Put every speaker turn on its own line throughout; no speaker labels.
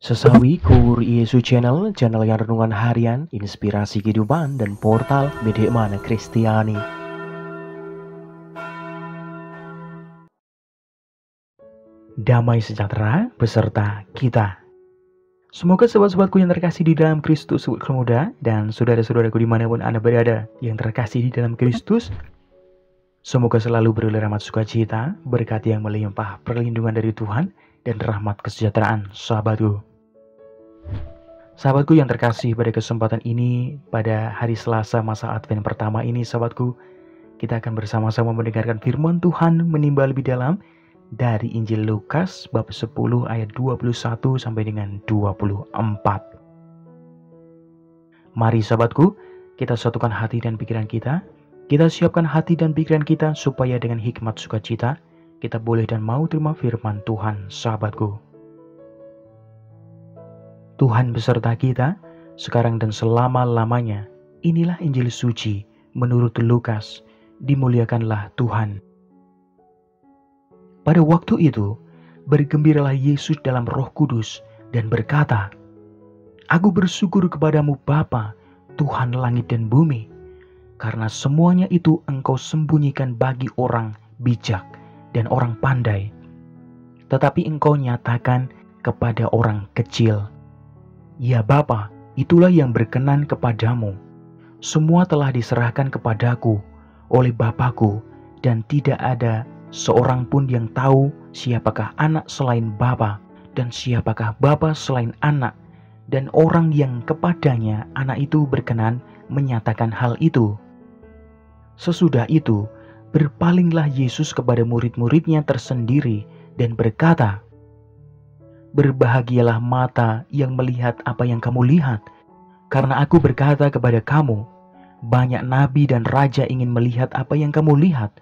Sesawi Kur Yesu Channel, channel yang renungan harian, inspirasi kehidupan, dan portal Media Mana Kristiani. Damai sejahtera beserta kita. Semoga sobat-sobatku yang terkasih di dalam Kristus muda dan saudara-saudaraku dimanapun Anda berada yang terkasih di dalam Kristus, semoga selalu beroleh rahmat sukacita, berkat yang melimpah, perlindungan dari Tuhan, dan rahmat kesejahteraan sahabatku. Sahabatku yang terkasih, pada kesempatan ini, pada hari Selasa masa Advent pertama ini, sahabatku, kita akan bersama-sama mendengarkan firman Tuhan menimba lebih dalam dari Injil Lukas bab 10 ayat 21 sampai dengan 24. Mari sahabatku, kita satukan hati dan pikiran kita. Kita siapkan hati dan pikiran kita supaya dengan hikmat sukacita kita boleh dan mau terima firman Tuhan, sahabatku. Tuhan beserta kita, sekarang dan selama-lamanya. Inilah Injil suci menurut Lukas. Dimuliakanlah Tuhan. Pada waktu itu, bergembiralah Yesus dalam Roh Kudus dan berkata, "Aku bersyukur kepadamu Bapa, Tuhan langit dan bumi, karena semuanya itu Engkau sembunyikan bagi orang bijak dan orang pandai, tetapi Engkau nyatakan kepada orang kecil. Ya Bapa, itulah yang berkenan kepadamu. Semua telah diserahkan kepadaku oleh Bapakku, dan tidak ada seorang pun yang tahu siapakah anak selain Bapa, dan siapakah Bapa selain anak, dan orang yang kepadanya anak itu berkenan menyatakan hal itu." Sesudah itu, berpalinglah Yesus kepada murid-muridnya tersendiri dan berkata, "Berbahagialah mata yang melihat apa yang kamu lihat, karena aku berkata kepada kamu, banyak nabi dan raja ingin melihat apa yang kamu lihat,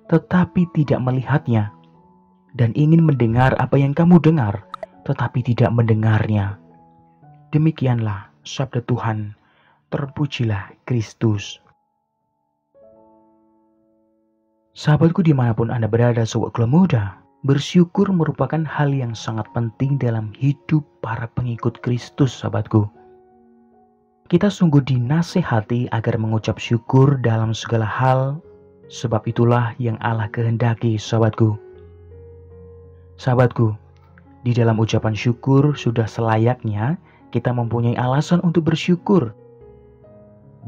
tetapi tidak melihatnya, dan ingin mendengar apa yang kamu dengar, tetapi tidak mendengarnya." Demikianlah sabda Tuhan. Terpujilah Kristus. Sahabatku dimanapun Anda berada, sobat muda, bersyukur merupakan hal yang sangat penting dalam hidup para pengikut Kristus, sahabatku. Kita sungguh dinasehati agar mengucap syukur dalam segala hal, sebab itulah yang Allah kehendaki, sahabatku. Sahabatku, di dalam ucapan syukur sudah selayaknya kita mempunyai alasan untuk bersyukur.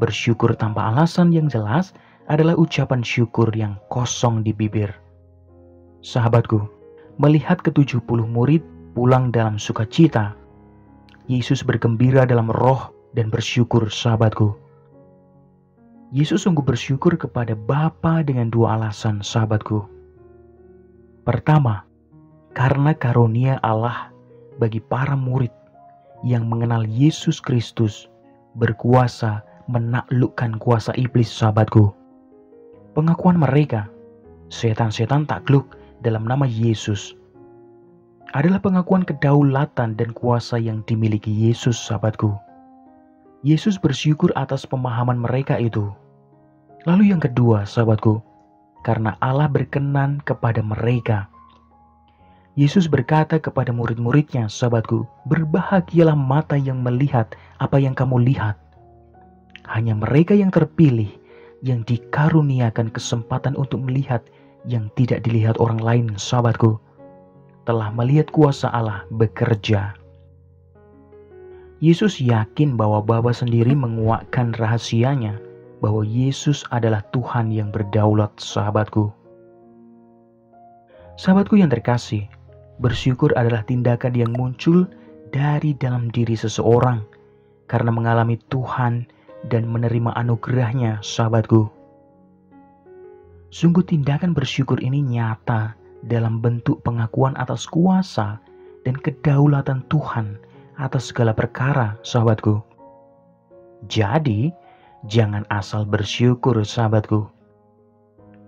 Bersyukur tanpa alasan yang jelas adalah ucapan syukur yang kosong di bibir. Sahabatku, melihat ke-70 murid pulang dalam sukacita, Yesus bergembira dalam roh dan bersyukur, sahabatku. Yesus sungguh bersyukur kepada Bapa dengan dua alasan, sahabatku. Pertama, karena karunia Allah bagi para murid yang mengenal Yesus Kristus berkuasa menaklukkan kuasa iblis, sahabatku. Pengakuan mereka, setan-setan takluk dalam nama Yesus, adalah pengakuan kedaulatan dan kuasa yang dimiliki Yesus, sahabatku. Yesus bersyukur atas pemahaman mereka itu. Lalu yang kedua, sahabatku, karena Allah berkenan kepada mereka. Yesus berkata kepada murid-muridnya, sahabatku, "Berbahagialah mata yang melihat apa yang kamu lihat." Hanya mereka yang terpilih, yang dikaruniakan kesempatan untuk melihat yang tidak dilihat orang lain, sahabatku, telah melihat kuasa Allah bekerja. Yesus yakin bahwa Bapa sendiri menguatkan rahasianya, bahwa Yesus adalah Tuhan yang berdaulat, sahabatku. Sahabatku yang terkasih, bersyukur adalah tindakan yang muncul dari dalam diri seseorang karena mengalami Tuhan dan menerima anugerahnya, sahabatku. Sungguh tindakan bersyukur ini nyata dalam bentuk pengakuan atas kuasa dan kedaulatan Tuhan atas segala perkara, sahabatku. Jadi, jangan asal bersyukur, sahabatku.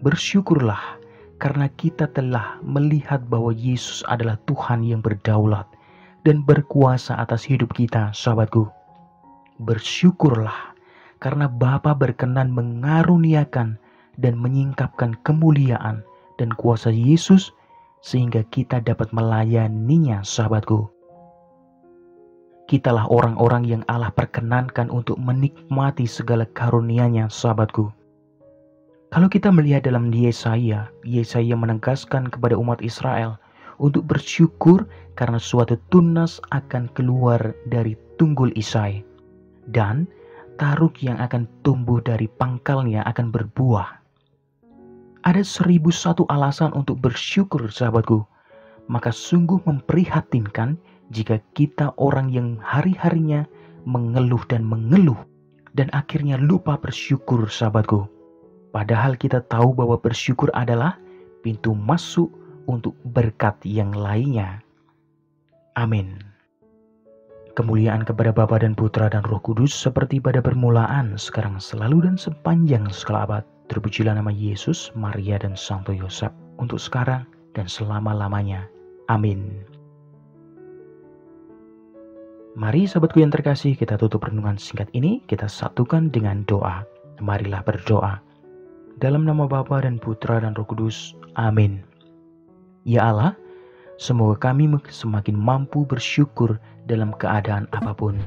Bersyukurlah karena kita telah melihat bahwa Yesus adalah Tuhan yang berdaulat dan berkuasa atas hidup kita, sahabatku. Bersyukurlah karena Bapa berkenan mengaruniakan dan menyingkapkan kemuliaan dan kuasa Yesus sehingga kita dapat melayaninya, sahabatku. Kitalah orang-orang yang Allah perkenankan untuk menikmati segala karunia-Nya, sahabatku. Kalau kita melihat dalam Yesaya menegaskan kepada umat Israel untuk bersyukur karena suatu tunas akan keluar dari tunggul Isai, dan taruk yang akan tumbuh dari pangkalnya akan berbuah. Ada 1001 alasan untuk bersyukur, sahabatku. Maka sungguh memprihatinkan jika kita orang yang hari-harinya mengeluh dan akhirnya lupa bersyukur, sahabatku. Padahal kita tahu bahwa bersyukur adalah pintu masuk untuk berkat yang lainnya. Amin. Kemuliaan kepada Bapa dan Putra dan Roh Kudus seperti pada permulaan, sekarang, selalu, dan sepanjang segala abad. Terpujilah nama Yesus, Maria, dan Santo Yosef, untuk sekarang dan selama-lamanya. Amin. Mari sahabatku yang terkasih, kita tutup renungan singkat ini, kita satukan dengan doa. Marilah berdoa. Dalam nama Bapa dan Putra dan Roh Kudus. Amin. Ya Allah, semoga kami semakin mampu bersyukur dalam keadaan apapun.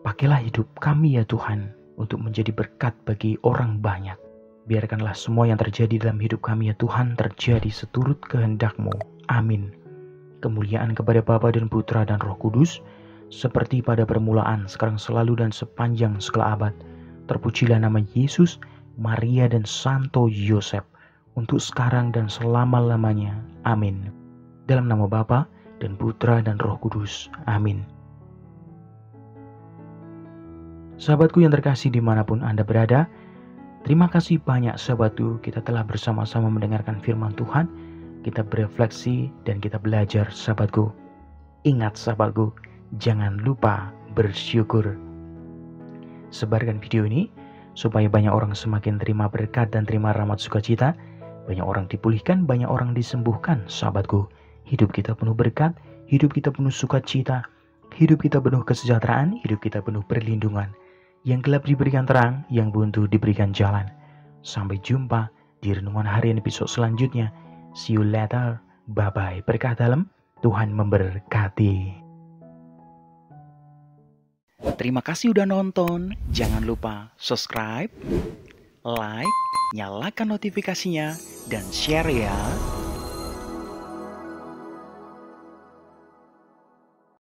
Pakailah hidup kami ya Tuhan, untuk menjadi berkat bagi orang banyak. Biarkanlah semua yang terjadi dalam hidup kami ya Tuhan terjadi seturut kehendak-Mu. Amin. Kemuliaan kepada Bapa dan Putra dan Roh Kudus, seperti pada permulaan, sekarang, selalu, dan sepanjang segala abad. Terpujilah nama Yesus, Maria, dan Santo Yosef, untuk sekarang dan selama-lamanya. Amin. Dalam nama Bapa dan Putra dan Roh Kudus. Amin. Sahabatku yang terkasih dimanapun Anda berada, terima kasih banyak sahabatku, kita telah bersama-sama mendengarkan firman Tuhan, kita berefleksi dan kita belajar, sahabatku. Ingat sahabatku, jangan lupa bersyukur. Sebarkan video ini supaya banyak orang semakin terima berkat dan terima rahmat sukacita. Banyak orang dipulihkan, banyak orang disembuhkan, sahabatku. Hidup kita penuh berkat, hidup kita penuh sukacita, hidup kita penuh kesejahteraan, hidup kita penuh perlindungan. Yang gelap diberikan terang, yang buntu diberikan jalan. Sampai jumpa di renungan harian episode selanjutnya. See you later. Bye-bye. Berkah dalam, Tuhan memberkati. Terima kasih udah nonton. Jangan lupa subscribe, like, nyalakan notifikasinya, dan share ya.